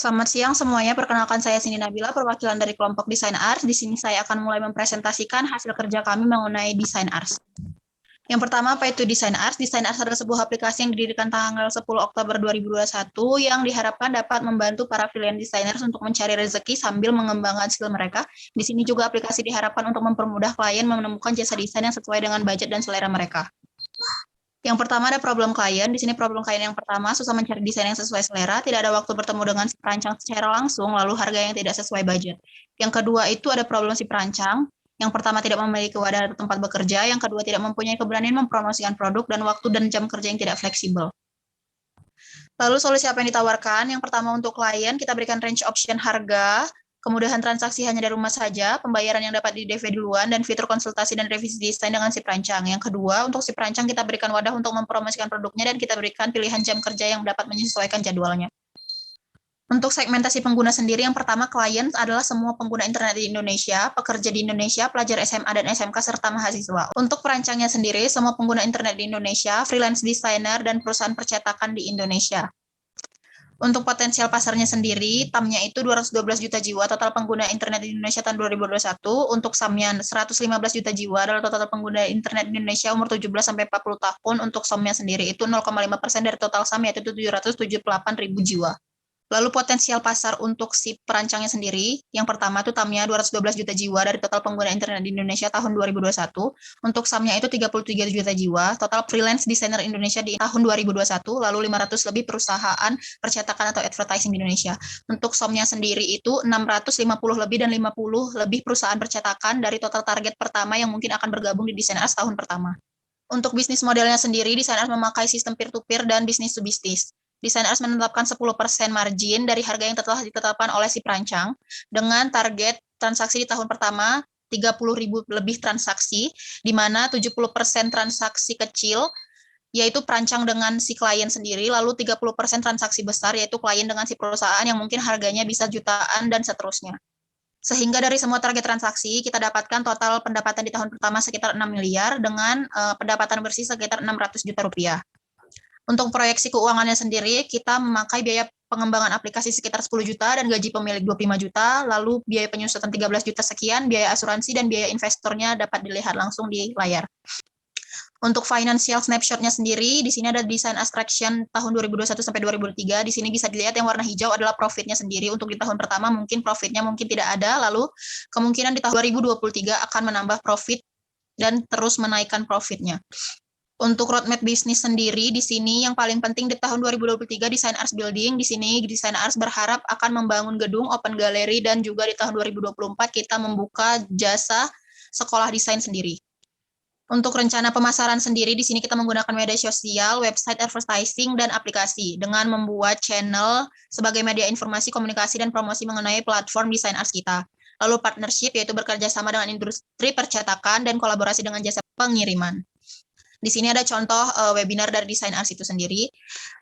Selamat siang semuanya, perkenalkan saya Cindy Nabila, perwakilan dari kelompok Desain Ars. Di sini saya akan mulai mempresentasikan hasil kerja kami mengenai Desain Ars. Yang pertama, apa itu Desain Ars? Desain Ars adalah sebuah aplikasi yang didirikan tanggal 10 Oktober 2021 yang diharapkan dapat membantu para freelance designers untuk mencari rezeki sambil mengembangkan skill mereka. Di sini juga aplikasi diharapkan untuk mempermudah klien menemukan jasa desain yang sesuai dengan budget dan selera mereka. Yang pertama ada problem klien. Di sini problem klien yang pertama, susah mencari desain yang sesuai selera, tidak ada waktu bertemu dengan si perancang secara langsung, lalu harga yang tidak sesuai budget. Yang kedua itu ada problem si perancang. Yang pertama tidak memiliki wadah atau tempat bekerja, yang kedua tidak mempunyai keberanian mempromosikan produk, dan waktu dan jam kerja yang tidak fleksibel. Lalu solusi apa yang ditawarkan? Yang pertama untuk klien, kita berikan range option harga, kemudahan transaksi hanya dari rumah saja, pembayaran yang dapat di-DV duluan, dan fitur konsultasi dan revisi desain dengan si perancang. Yang kedua, untuk si perancang kita berikan wadah untuk mempromosikan produknya, dan kita berikan pilihan jam kerja yang dapat menyesuaikan jadwalnya. Untuk segmentasi pengguna sendiri, yang pertama klien adalah semua pengguna internet di Indonesia, pekerja di Indonesia, pelajar SMA dan SMK, serta mahasiswa. Untuk perancangnya sendiri, semua pengguna internet di Indonesia, freelance designer, dan perusahaan percetakan di Indonesia. Untuk potensial pasarnya sendiri, TAM-nya itu 212 juta jiwa, total pengguna internet di Indonesia tahun 2021. Untuk SAM-nya 115 juta jiwa adalah total pengguna internet di Indonesia umur 17-40 tahun. Untuk SOM-nya sendiri itu 0,5% dari total SAM, yaitu 778 ribu jiwa. Lalu potensial pasar untuk si perancangnya sendiri, yang pertama itu TAM-nya 212 juta jiwa dari total pengguna internet di Indonesia tahun 2021. Untuk SAM-nya itu 33 juta jiwa, total freelance designer Indonesia di tahun 2021, lalu 500 lebih perusahaan percetakan atau advertising di Indonesia. Untuk SOM-nya sendiri itu 650 lebih dan 50 lebih perusahaan percetakan dari total target pertama yang mungkin akan bergabung di Desain Ars tahun pertama. Untuk bisnis modelnya sendiri, Desain Ars memakai sistem peer-to-peer dan bisnis to bisnis. Desain Ars menetapkan 10% margin dari harga yang telah ditetapkan oleh si perancang dengan target transaksi di tahun pertama 30.000 lebih transaksi, di mana 70% transaksi kecil, yaitu perancang dengan si klien sendiri, lalu 30% transaksi besar, yaitu klien dengan si perusahaan yang mungkin harganya bisa jutaan dan seterusnya. Sehingga dari semua target transaksi, kita dapatkan total pendapatan di tahun pertama sekitar 6 miliar dengan pendapatan bersih sekitar 600 juta rupiah. Untuk proyeksi keuangannya sendiri, kita memakai biaya pengembangan aplikasi sekitar 10 juta dan gaji pemilik 25 juta, lalu biaya penyusutan 13 juta sekian, biaya asuransi dan biaya investornya dapat dilihat langsung di layar. Untuk financial snapshot-nya sendiri, di sini ada design abstraction tahun 2021 sampai 2003. Di sini bisa dilihat yang warna hijau adalah profitnya sendiri. Untuk di tahun pertama mungkin profitnya mungkin tidak ada, lalu kemungkinan di tahun 2023 akan menambah profit dan terus menaikkan profitnya. Untuk roadmap bisnis sendiri, di sini yang paling penting di tahun 2023 Desain Ars Building. Di sini Desain Ars berharap akan membangun gedung, open gallery, dan juga di tahun 2024 kita membuka jasa sekolah desain sendiri. Untuk rencana pemasaran sendiri, di sini kita menggunakan media sosial, website advertising, dan aplikasi dengan membuat channel sebagai media informasi, komunikasi, dan promosi mengenai platform Desain Ars kita. Lalu partnership, yaitu bekerja sama dengan industri percetakan dan kolaborasi dengan jasa pengiriman. Di sini ada contoh webinar dari Desain Ars itu sendiri.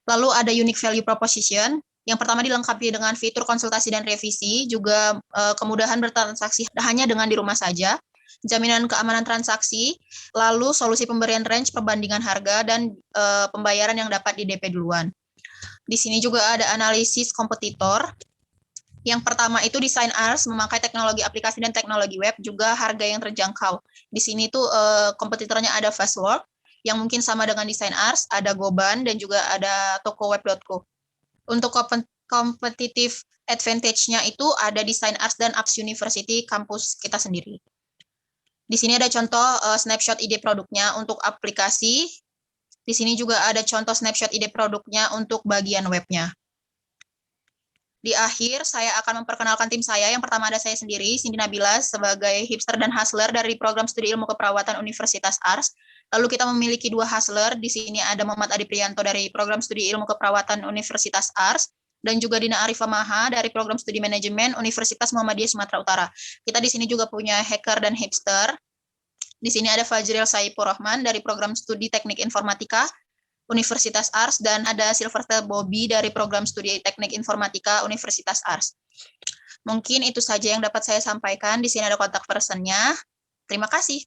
Lalu ada unique value proposition. Yang pertama dilengkapi dengan fitur konsultasi dan revisi, juga kemudahan bertransaksi hanya dengan di rumah saja, jaminan keamanan transaksi, lalu solusi pemberian range perbandingan harga, dan pembayaran yang dapat di-DP duluan. Di sini juga ada analisis kompetitor. Yang pertama itu Desain Ars memakai teknologi aplikasi dan teknologi web, juga harga yang terjangkau. Di sini tuh kompetitornya ada Fastwork, yang mungkin sama dengan Desain Ars, ada Goban, dan juga ada tokoweb.co. Untuk competitive advantage-nya itu ada Desain Ars dan Apps University kampus kita sendiri. Di sini ada contoh snapshot ide produknya untuk aplikasi. Di sini juga ada contoh snapshot ide produknya untuk bagian webnya. Di akhir, saya akan memperkenalkan tim saya. Yang pertama ada saya sendiri, Cindy Nabila, sebagai hipster dan hustler dari program studi ilmu keperawatan Universitas Ars. Lalu kita memiliki 2 hustler. Di sini ada Muhammad Adi Priyanto dari program studi ilmu keperawatan Universitas Ars, dan juga Dina Arifah Maha dari program studi manajemen Universitas Muhammadiyah Sumatera Utara. Kita di sini juga punya hacker dan hipster. Di sini ada Fajril Saipur Rahman dari program studi teknik informatika Universitas Ars, dan ada Silvertel Bobby dari program studi teknik informatika Universitas Ars. Mungkin itu saja yang dapat saya sampaikan. Di sini ada kontak personnya. Terima kasih.